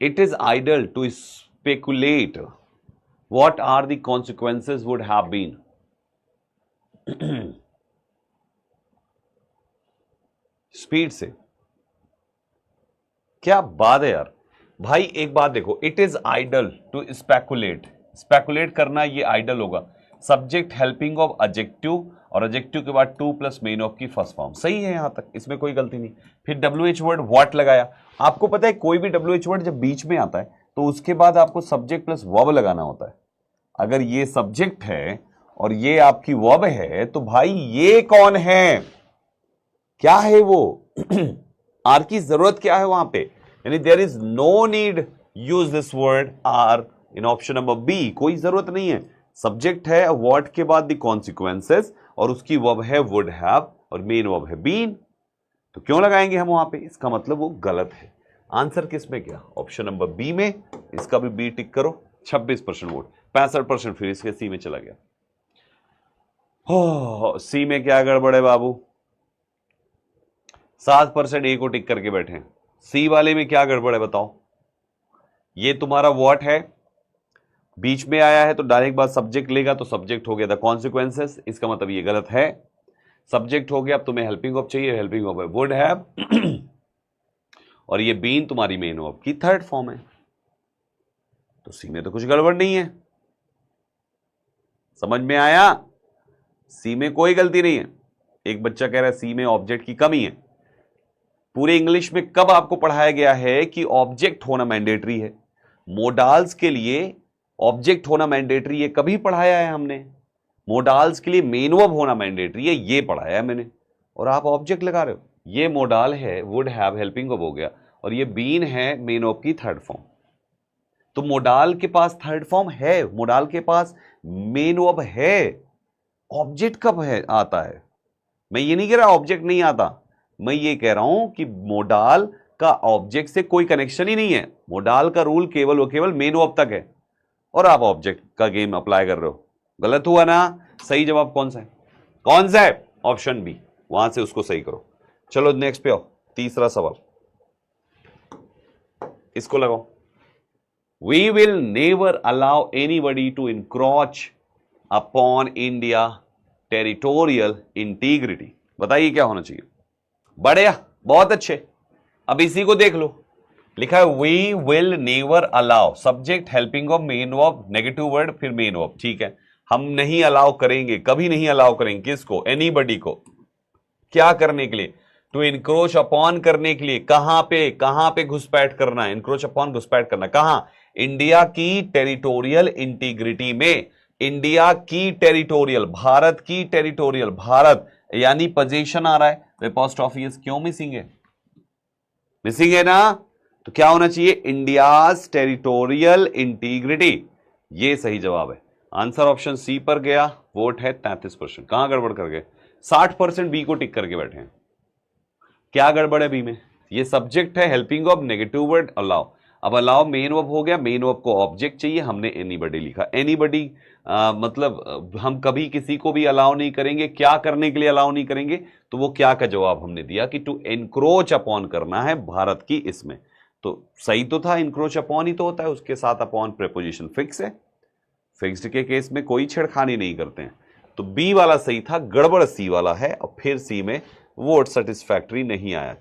It is idle to speculate what are the consequences would have been. Speed से, क्या बात है यार भाई। एक बात देखो, it is idle to speculate, speculate करना ये आइडल होगा। सब्जेक्ट हेल्पिंग ऑफ एडजेक्टिव, और एडजेक्टिव के बाद टू प्लस मेन ऑफ की फर्स्ट फॉर्म। सही है यहां तक, इसमें कोई गलती नहीं। फिर WH वर्ड व्हाट लगाया। आपको पता है कोई भी WH वर्ड जब बीच में आता है तो उसके बाद आपको सब्जेक्ट प्लस वर्ब लगाना होता है। अगर ये सब्जेक्ट है और ये आपकी वर्ब है तो भाई ये कौन है, क्या है वो आर की जरूरत क्या है वहां पे, यानी there is no need use this word are in option number B. कोई जरूरत नहीं है। सब्जेक्ट है, व्हाट के बाद द कॉन्सिक्वेंसेस, और उसकी वर्ब है वुड हैव, और मेन वर्ब है बीन। तो क्यों लगाएंगे हम वहां पे, इसका मतलब वो गलत है। आंसर किस में गया, ऑप्शन नंबर बी में। इसका भी बी टिक करो। 26% वोट, 65% फिर इसके सी में चला गया। हो सी में क्या गड़बड़ है बाबू, 7% ए को टिक करके बैठे हैं। सी वाले में क्या गड़बड़ है बताओ। ये तुम्हारा व्हाट है, बीच में आया है तो डायरेक्ट बात सब्जेक्ट लेगा, तो सब्जेक्ट हो गया द कॉन्सिक्वेंसेस। इसका मतलब ये गलत है। सब्जेक्ट हो गया, अब तुम्हें हेल्पिंग ऑफ चाहिए, हेल्पिंग ऑफ है वुड हैव, और ये बीन तुम्हारी मेन ऑफ की थर्ड फॉर्म है। तो सी में तो कुछ गड़बड़ नहीं है। समझ में आया, सी में कोई गलती नहीं है। एक बच्चा कह रहा है सी में ऑब्जेक्ट की कमी है। पूरे इंग्लिश में कब आपको पढ़ाया गया है कि ऑब्जेक्ट होना मैंडेटरी है। मोडाल्स के लिए ऑब्जेक्ट होना मैंडेटरी है, कभी पढ़ाया है हमने। मोडाल्स के लिए मेन वर्ब होना मैंडेटरी है, ये पढ़ाया है मैंने, और आप ऑब्जेक्ट लगा रहे हो। ये मोडाल है, वुड हैव हेल्पिंग वर्ब हो गया, और ये बीन है मेन वर्ब की थर्ड फॉर्म। तो मोडाल के पास थर्ड फॉर्म है, मोडाल के पास मेन वर्ब है, ऑब्जेक्ट कब है आता है। मैं ये नहीं कह रहा ऑब्जेक्ट नहीं आता, मैं ये कह रहा हूं कि मोडाल का ऑब्जेक्ट से कोई कनेक्शन ही नहीं है। मोडाल का रूल केवल वो केवल मेन वर्ब तक है, और आप ऑब्जेक्ट का गेम अप्लाई कर रहे हो। गलत हुआ ना। सही जवाब कौन सा है, कौन सा है, ऑप्शन बी। वहां से उसको सही करो। चलो नेक्स्ट पे आओ, तीसरा सवाल, इसको लगाओ। We will never allow anybody to encroach upon India territorial integrity. बताइए क्या होना चाहिए। बढ़िया, बहुत अच्छे। अब इसी को देख लो, लिखा है we will never allow, subject helping of main verb, negative word, फिर मेन वर्ब। ठीक है, हम नहीं अलाउ करेंगे, कभी नहीं अलाउ करेंगे। किसको, एनीबडी को। क्या करने के लिए, टू इनक्रोच अपॉन करने के लिए। कहां पे घुसपैठ करना है, इनक्रोच अपॉन घुसपैठ करना कहां, इंडिया की टेरिटोरियल इंटीग्रिटी में। इंडिया की टेरिटोरियल, भारत की टेरिटोरियल, भारत यानी पोजीशन आ रहा है, अपोस्ट्रोफी क्यों मिसिंग है, मिसिंग है ना। तो क्या होना चाहिए, इंडियाज टेरिटोरियल इंटीग्रिटी। ये सही जवाब है। आंसर ऑप्शन सी पर गया। वोट है 33%। कहां गड़बड़ कर गए, 60% बी को टिक करके बैठे हैं। क्या गड़बड़ है बी में, ये सब्जेक्ट है, helping of, negative word, allow. अब अलाउ मेन वर्ब हो गया, मेन वर्ब को ऑब्जेक्ट चाहिए, हमने एनीबडी लिखा। एनीबडी मतलब हम कभी किसी को भी अलाउ नहीं करेंगे। क्या करने के लिए अलाउ नहीं करेंगे, तो वो क्या का जवाब हमने दिया कि टू एनक्रोच अपॉन करना है भारत की इसमें। तो सही तो था, इनक्रोच अपॉन ही तो होता है, उसके साथ अपॉन प्रीपोजिशन फिक्स है। फिक्स्ड के केस में कोई छेड़खानी नहीं करते हैं। तो बी वाला सही था, गड़बड़ सी वाला है, और फिर सी में वोट सेटिस्फैक्टरी नहीं आया।